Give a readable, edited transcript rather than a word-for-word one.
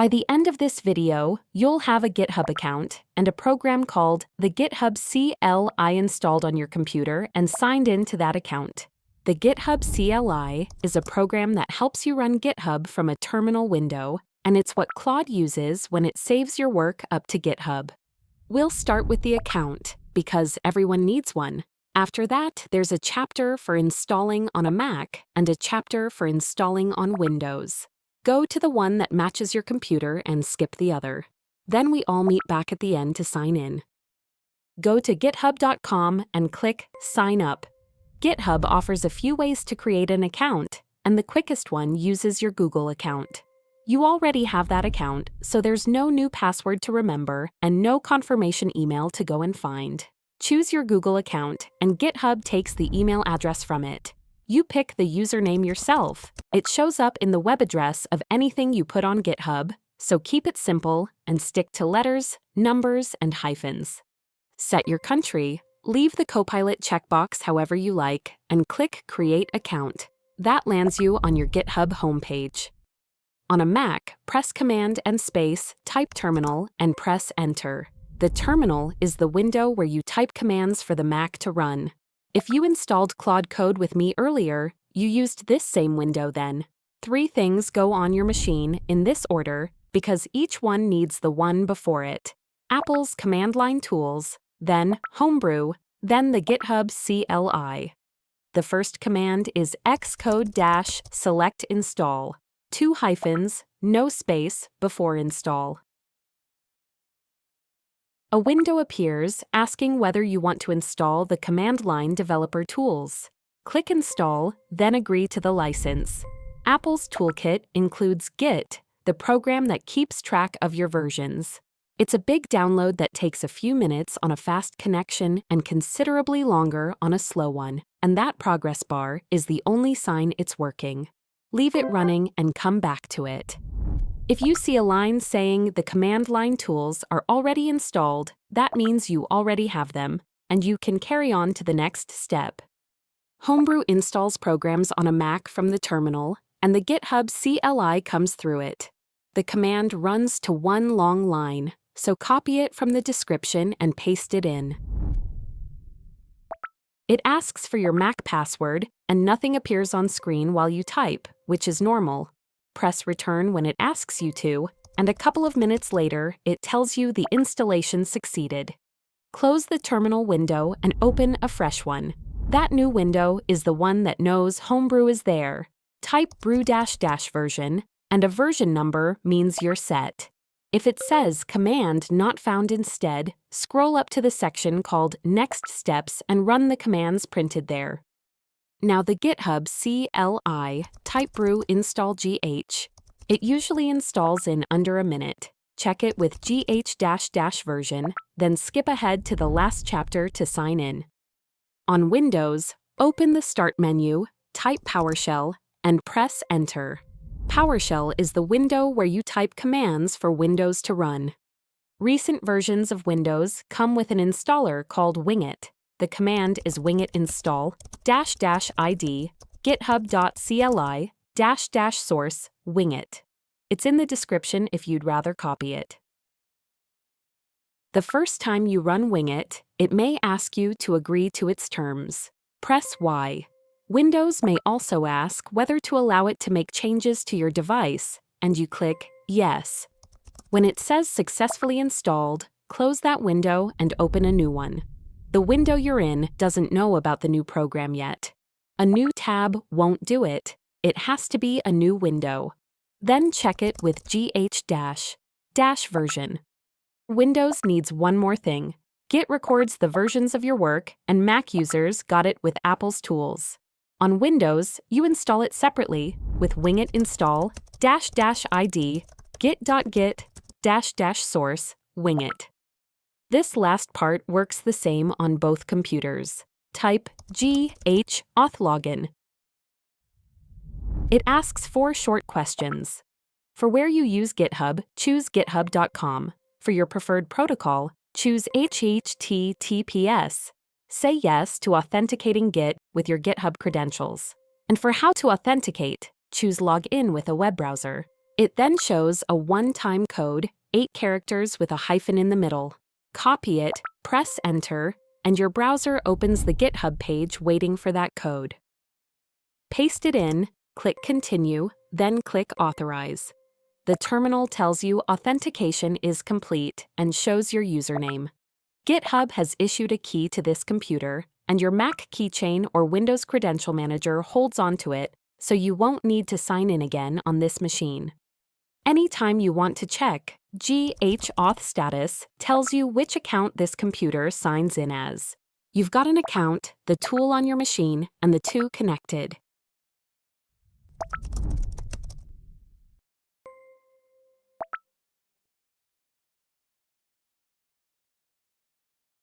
By the end of this video, you'll have a GitHub account and a program called the GitHub CLI installed on your computer and signed into that account. The GitHub CLI is a program that helps you run GitHub from a terminal window, and it's what Claude uses when it saves your work up to GitHub. We'll start with the account, because everyone needs one. After that, there's a chapter for installing on a Mac and a chapter for installing on Windows. Go to the one that matches your computer and skip the other. Then we all meet back at the end to sign in. Go to github.com and click Sign Up. GitHub offers a few ways to create an account, and the quickest one uses your Google account. You already have that account, so there's no new password to remember and no confirmation email to go and find. Choose your Google account, and GitHub takes the email address from it. You pick the username yourself. It shows up in the web address of anything you put on GitHub, so keep it simple and stick to letters, numbers, and hyphens. Set your country, leave the Copilot checkbox however you like, and click Create Account. That lands you on your GitHub homepage. On a Mac, press Command and Space, type Terminal, and press Enter. The terminal is the window where you type commands for the Mac to run. If you installed Claude Code with me earlier, you used this same window then. 3 things go on your machine in this order because each one needs the one before it. Apple's command line tools, then Homebrew, then the GitHub CLI. The first command is xcode-select install. 2 hyphens, no space, before install. A window appears asking whether you want to install the command line developer tools. Click Install, then agree to the license. Apple's toolkit includes Git, the program that keeps track of your versions. It's a big download that takes a few minutes on a fast connection and considerably longer on a slow one, and that progress bar is the only sign it's working. Leave it running and come back to it. If you see a line saying the command line tools are already installed, that means you already have them, and you can carry on to the next step. Homebrew installs programs on a Mac from the terminal, and the GitHub CLI comes through it. The command runs to one long line, so copy it from the description and paste it in. It asks for your Mac password, and nothing appears on screen while you type, which is normal. Press Return when it asks you to, and a couple of minutes later, it tells you the installation succeeded. Close the terminal window and open a fresh one. That new window is the one that knows Homebrew is there. Type brew -- version, and a version number means you're set. If it says Command Not Found instead, scroll up to the section called Next Steps and run the commands printed there. Now the GitHub CLI, type brew install GH. It usually installs in under a minute. Check it with GH -- version, then skip ahead to the last chapter to sign in. On Windows, open the Start menu, type PowerShell, and press Enter. PowerShell is the window where you type commands for Windows to run. Recent versions of Windows come with an installer called winget. The command is winget install --id github.cli --source winget. It's in the description if you'd rather copy it. The first time you run winget, it may ask you to agree to its terms. Press Y. Windows may also ask whether to allow it to make changes to your device, and you click Yes. When it says Successfully installed, close that window and open a new one. The window you're in doesn't know about the new program yet. A new tab won't do it. It has to be a new window. Then check it with GH -- version. Windows needs one more thing. Git records the versions of your work, and Mac users got it with Apple's tools. On Windows, you install it separately with winget install --id git.git --source winget. This last part works the same on both computers. Type GH auth login. It asks 4 short questions. For where you use GitHub, choose github.com. For your preferred protocol, choose HTTPS. Say yes to authenticating Git with your GitHub credentials. And for how to authenticate, choose Log in with a web browser. It then shows a one-time code, 8 characters with a hyphen in the middle. Copy it, press Enter, and your browser opens the GitHub page waiting for that code. Paste it in, click Continue, then click Authorize. The terminal tells you authentication is complete and shows your username. GitHub has issued a key to this computer, and your Mac keychain or Windows Credential Manager holds onto it, so you won't need to sign in again on this machine. Anytime you want to check, auth status tells you which account this computer signs in as. You've got an account, the tool on your machine, and the two connected.